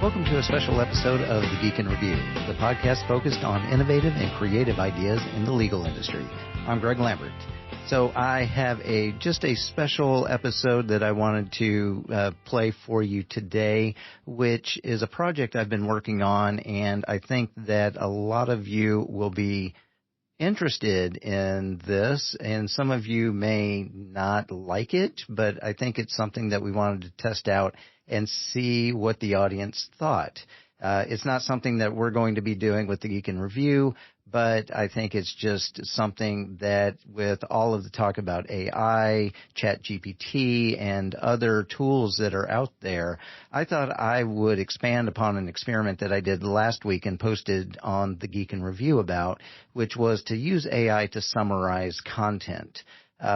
Welcome to a special episode of the Geek in Review, the podcast focused on innovative and creative ideas in the legal industry. I'm Greg Lambert. So I have just a special episode that I wanted to play for you today, which is a project I've been working on, and I think that a lot of you will be interested in this, and some of you may not like it, but I think it's something that we wanted to test out and see what the audience thought. It's not something that we're going to be doing with the Geek in Review, but I think it's just something that with all of the talk about AI, ChatGPT, and other tools that are out there, I thought I would expand upon an experiment that I did last week and posted on the Geek in Review about, which was to use AI to summarize content.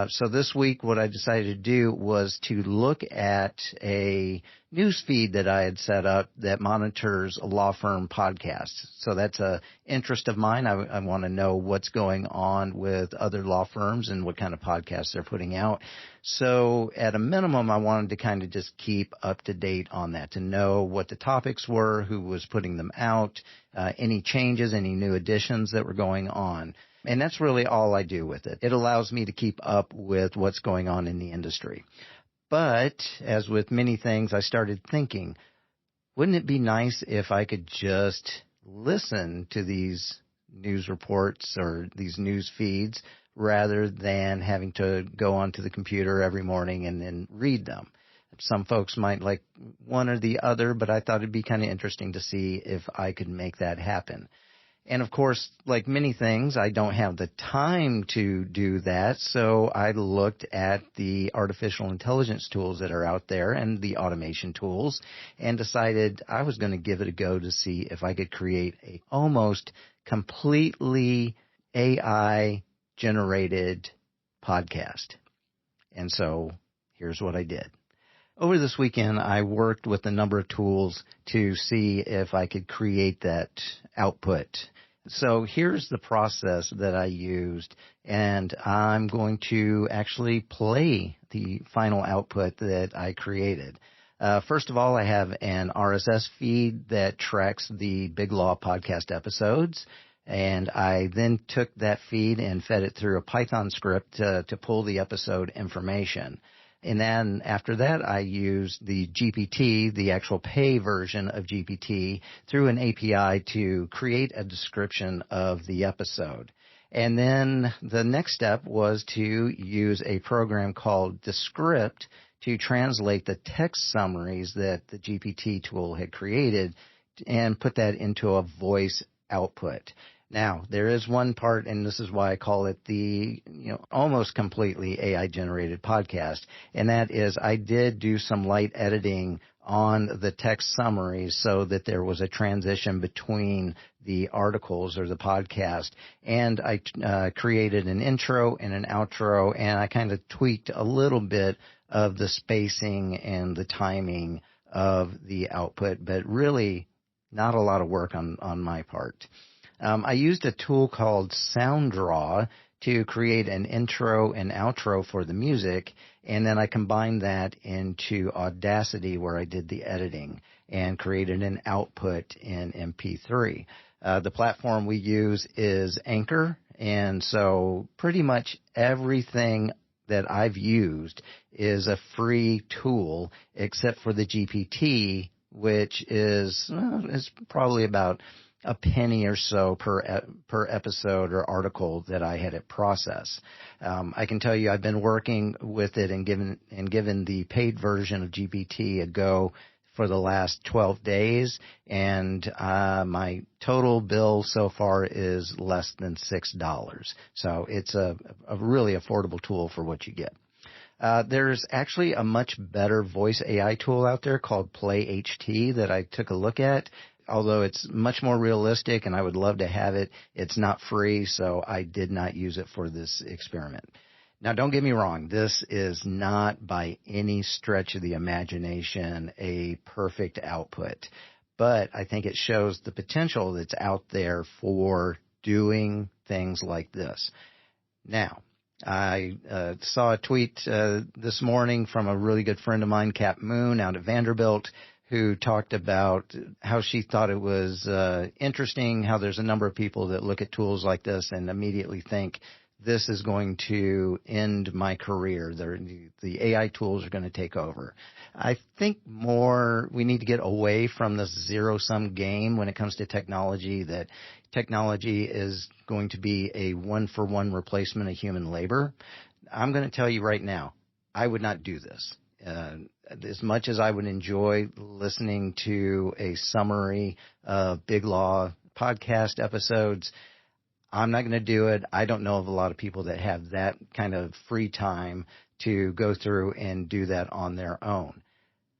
So this week, what I decided to do was to look at a news feed that I had set up that monitors law firm podcasts. So that's an interest of mine. I want to know what's going on with other law firms and what kind of podcasts they're putting out. So at a minimum, I wanted to kind of just keep up to date on that, to know what the topics were, who was putting them out, any changes, any new additions that were going on. And that's really all I do with it. It allows me to keep up with what's going on in the industry. But as with many things, I started thinking, wouldn't it be nice if I could just listen to these news reports or these news feeds rather than having to go onto the computer every morning and then read them? Some folks might like one or the other, but I thought it'd be kind of interesting to see if I could make that happen. And of course, like many things, I don't have the time to do that, so I looked at the artificial intelligence tools that are out there and the automation tools and decided I was going to give it a go to see if I could create a almost completely AI-generated podcast. And so here's what I did. Over this weekend, I worked with a number of tools to see if I could create that output. So here's the process that I used, and I'm going to actually play the final output that I created. First of all, I have an RSS feed that tracks the BigLaw Podcast Episodes, and I then took that feed and fed it through a Python script to pull the episode information. And then after that, I used the GPT, the actual pay version of GPT, through an API to create a description of the episode. And then the next step was to use a program called Descript to translate the text summaries that the GPT tool had created and put that into a voice output. Now, there is one part, and this is why I call it the, almost completely AI-generated podcast, and that is I did do some light editing on the text summaries so that there was a transition between the articles or the podcast, and I created an intro and an outro, and I kind of tweaked a little bit of the spacing and the timing of the output, but really not a lot of work on my part. I used a tool called SoundDraw to create an intro and outro for the music, and then I combined that into Audacity where I did the editing and created an output in MP3. The platform we use is Anchor, and so pretty much everything that I've used is a free tool except for the GPT, which is probably about a penny or so per episode or article that I had it process. I can tell you I've been working with it and given the paid version of GPT a go for the last 12 days, and my total bill so far is less than $6. So it's a really affordable tool for what you get. There's actually a much better voice AI tool out there called PlayHT that I took a look at. Although it's much more realistic and I would love to have it, it's not free, so I did not use it for this experiment. Now, don't get me wrong. This is not by any stretch of the imagination a perfect output, but I think it shows the potential that's out there for doing things like this. Now, I saw a tweet this morning from a really good friend of mine, Cap Moon, out at Vanderbilt, who talked about how she thought it was interesting how there's a number of people that look at tools like this and immediately think, this is going to end my career. The AI tools are going to take over. I think we need to get away from this zero-sum game when it comes to technology, that technology is going to be a one-for-one replacement of human labor. I'm going to tell you right now, I would not do this. As much as I would enjoy listening to a summary of BigLaw Podcast Episodes, I'm not going to do it. I don't know of a lot of people that have that kind of free time to go through and do that on their own.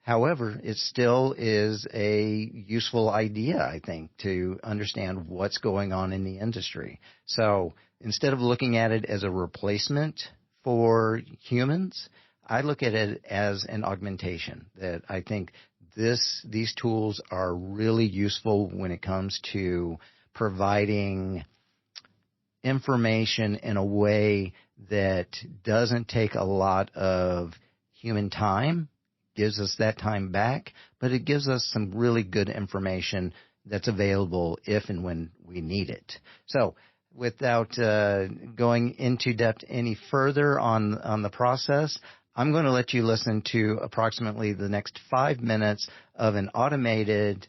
However, it still is a useful idea, I think, to understand what's going on in the industry. So instead of looking at it as a replacement for humans, I look at it as an augmentation. That I think these tools are really useful when it comes to providing information in a way that doesn't take a lot of human time, gives us that time back, but it gives us some really good information that's available if and when we need it. So without going into depth any further on the process, I'm going to let you listen to approximately the next 5 minutes of an automated,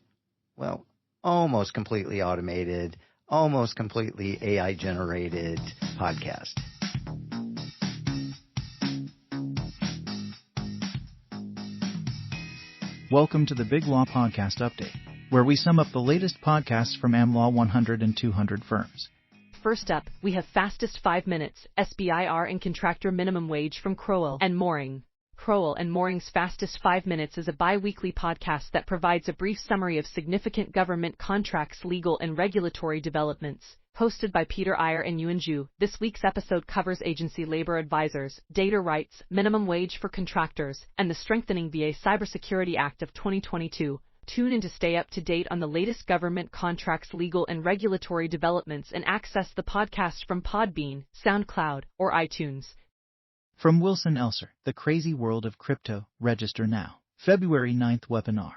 well, almost completely automated, almost completely AI-generated podcast. Welcome to the BigLaw Podcast Update, where we sum up the latest podcasts from AmLaw 100 and 200 firms. First up, we have Fastest 5 Minutes, SBIR and Contractor Minimum Wage from Crowell and Mooring. Crowell and Mooring's Fastest 5 Minutes is a bi-weekly podcast that provides a brief summary of significant government contracts, legal and regulatory developments. Hosted by Peter Iyer and Yuan Zhu, this week's episode covers agency labor advisors, data rights, minimum wage for contractors, and the Strengthening VA Cybersecurity Act of 2022. Tune in to stay up to date on the latest government contracts, legal and regulatory developments, and access the podcast from Podbean, SoundCloud, or iTunes. From Wilson Elser, The Crazy World of Crypto, Register Now. February 9th webinar.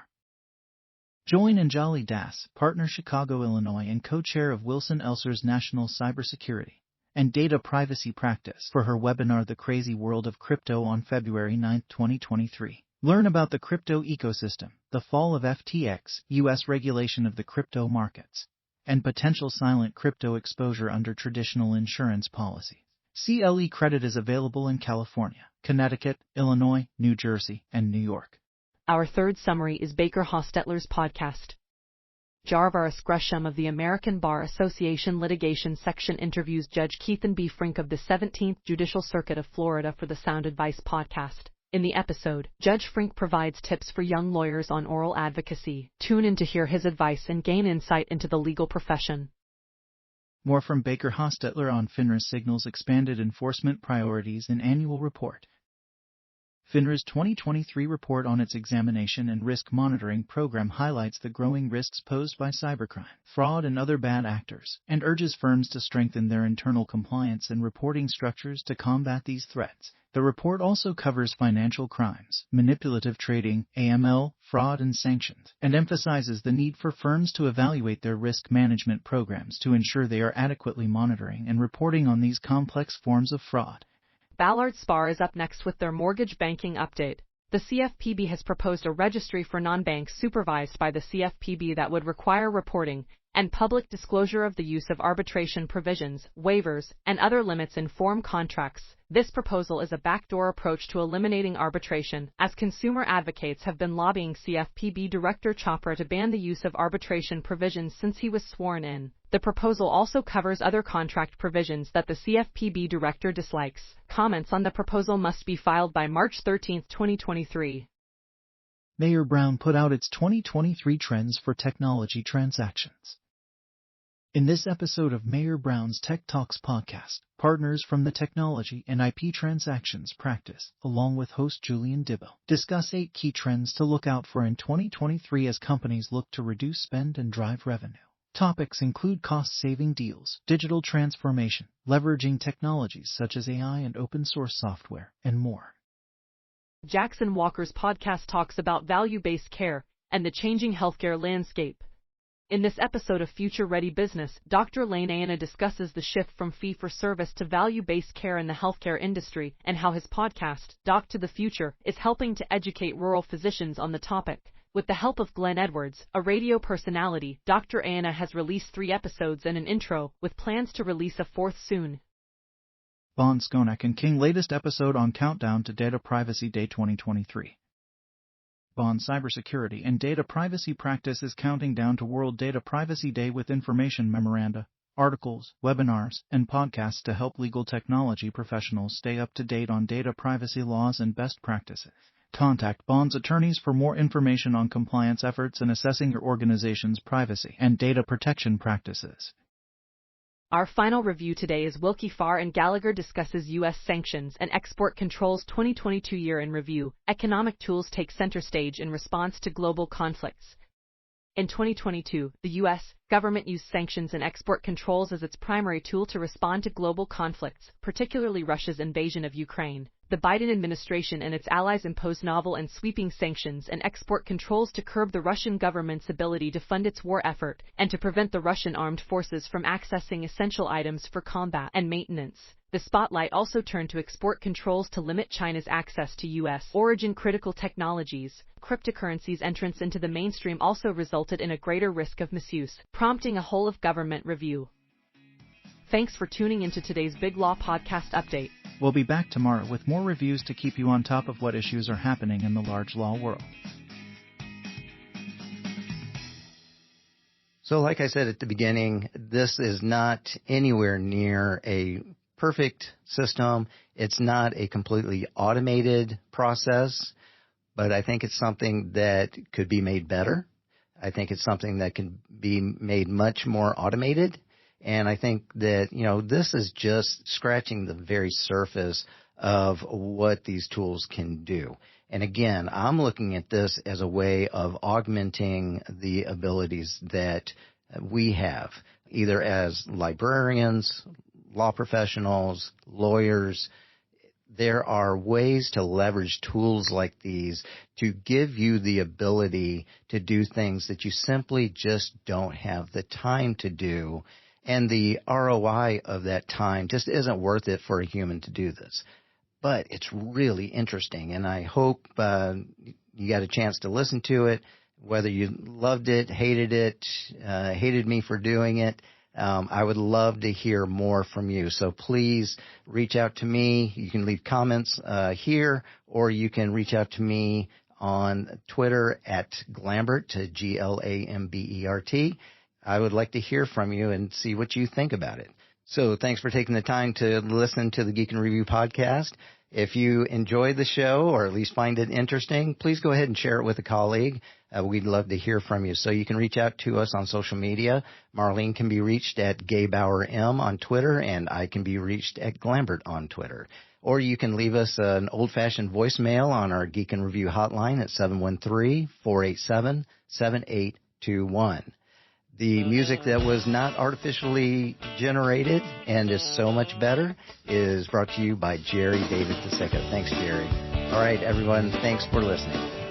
Join Anjali Das, partner Chicago, Illinois, and co-chair of Wilson Elser's National Cybersecurity and Data Privacy Practice for her webinar The Crazy World of Crypto on February 9, 2023. Learn about the crypto ecosystem, the fall of FTX, U.S. regulation of the crypto markets, and potential silent crypto exposure under traditional insurance policy. CLE credit is available in California, Connecticut, Illinois, New Jersey, and New York. Our third summary is Baker Hostetler's podcast. Jarvaris Gresham of the American Bar Association Litigation Section interviews Judge Keithan B. Frink of the 17th Judicial Circuit of Florida for the Sound Advice podcast. In the episode, Judge Frink provides tips for young lawyers on oral advocacy. Tune in to hear his advice and gain insight into the legal profession. More from Baker Hostetler on FINRA's signals expanded enforcement priorities and annual report. FINRA's 2023 report on its examination and risk monitoring program highlights the growing risks posed by cybercrime, fraud, and other bad actors, and urges firms to strengthen their internal compliance and reporting structures to combat these threats. The report also covers financial crimes, manipulative trading, AML, fraud, and sanctions, and emphasizes the need for firms to evaluate their risk management programs to ensure they are adequately monitoring and reporting on these complex forms of fraud. Ballard Spahr is up next with their mortgage banking update. The CFPB has proposed a registry for non-banks supervised by the CFPB that would require reporting and public disclosure of the use of arbitration provisions, waivers, and other limits in form contracts. This proposal is a backdoor approach to eliminating arbitration, as consumer advocates have been lobbying CFPB Director Chopra to ban the use of arbitration provisions since he was sworn in. The proposal also covers other contract provisions that the CFPB Director dislikes. Comments on the proposal must be filed by March 13, 2023. Mayer Brown put out its 2023 trends for technology transactions. In this episode of Mayer Brown's Tech Talks podcast, partners from the technology and IP transactions practice, along with host Julian Dibbo, discuss 8 key trends to look out for in 2023 as companies look to reduce spend and drive revenue. Topics include cost-saving deals, digital transformation, leveraging technologies such as AI and open-source software, and more. Jackson Walker's podcast talks about value-based care and the changing healthcare landscape. In this episode of Future Ready Business, Dr. Lane Ayana discusses the shift from fee-for-service to value-based care in the healthcare industry and how his podcast, Doc to the Future, is helping to educate rural physicians on the topic. With the help of Glenn Edwards, a radio personality, Dr. Ayana has released 3 episodes and an intro, with plans to release a 4th soon. Bon Skonek and King latest episode on Countdown to Data Privacy Day 2023. Bon Cybersecurity and Data Privacy Practice is counting down to World Data Privacy Day with information memoranda, articles, webinars, and podcasts to help legal technology professionals stay up to date on data privacy laws and best practices. Contact Bon's attorneys for more information on compliance efforts and assessing your organization's privacy and data protection practices. Our final review today is Wilkie Farr and Gallagher discusses U.S. sanctions and export controls 2022 year in review. Economic tools take center stage in response to global conflicts. In 2022, the U.S. government used sanctions and export controls as its primary tool to respond to global conflicts, particularly Russia's invasion of Ukraine. The Biden administration and its allies imposed novel and sweeping sanctions and export controls to curb the Russian government's ability to fund its war effort and to prevent the Russian armed forces from accessing essential items for combat and maintenance. The spotlight also turned to export controls to limit China's access to U.S. origin critical technologies. Cryptocurrencies' entrance into the mainstream also resulted in a greater risk of misuse, prompting a whole-of-government review. Thanks for tuning into today's BigLaw Podcast Update. We'll be back tomorrow with more reviews to keep you on top of what issues are happening in the large law world. So like I said at the beginning, this is not anywhere near a perfect system. It's not a completely automated process, but I think it's something that could be made better. I think it's something that can be made much more automated. And I think that, this is just scratching the very surface of what these tools can do. And again, I'm looking at this as a way of augmenting the abilities that we have, either as librarians, law professionals, lawyers. There are ways to leverage tools like these to give you the ability to do things that you simply just don't have the time to do. And the ROI of that time just isn't worth it for a human to do this. But it's really interesting, and I hope you got a chance to listen to it, whether you loved it, hated me for doing it. I would love to hear more from you. So please reach out to me. You can leave comments here, or you can reach out to me on Twitter at Glambert, Glambert. I would like to hear from you and see what you think about it. So thanks for taking the time to listen to the Geek and Review podcast. If you enjoy the show or at least find it interesting, please go ahead and share it with a colleague. We'd love to hear from you. So you can reach out to us on social media. Marlene can be reached at GayBauerM on Twitter, and I can be reached at Glambert on Twitter. Or you can leave us an old-fashioned voicemail on our Geek and Review hotline at 713-487-7821. The music that was not artificially generated and is so much better is brought to you by Jerry David II. Thanks, Jerry. All right, everyone, thanks for listening.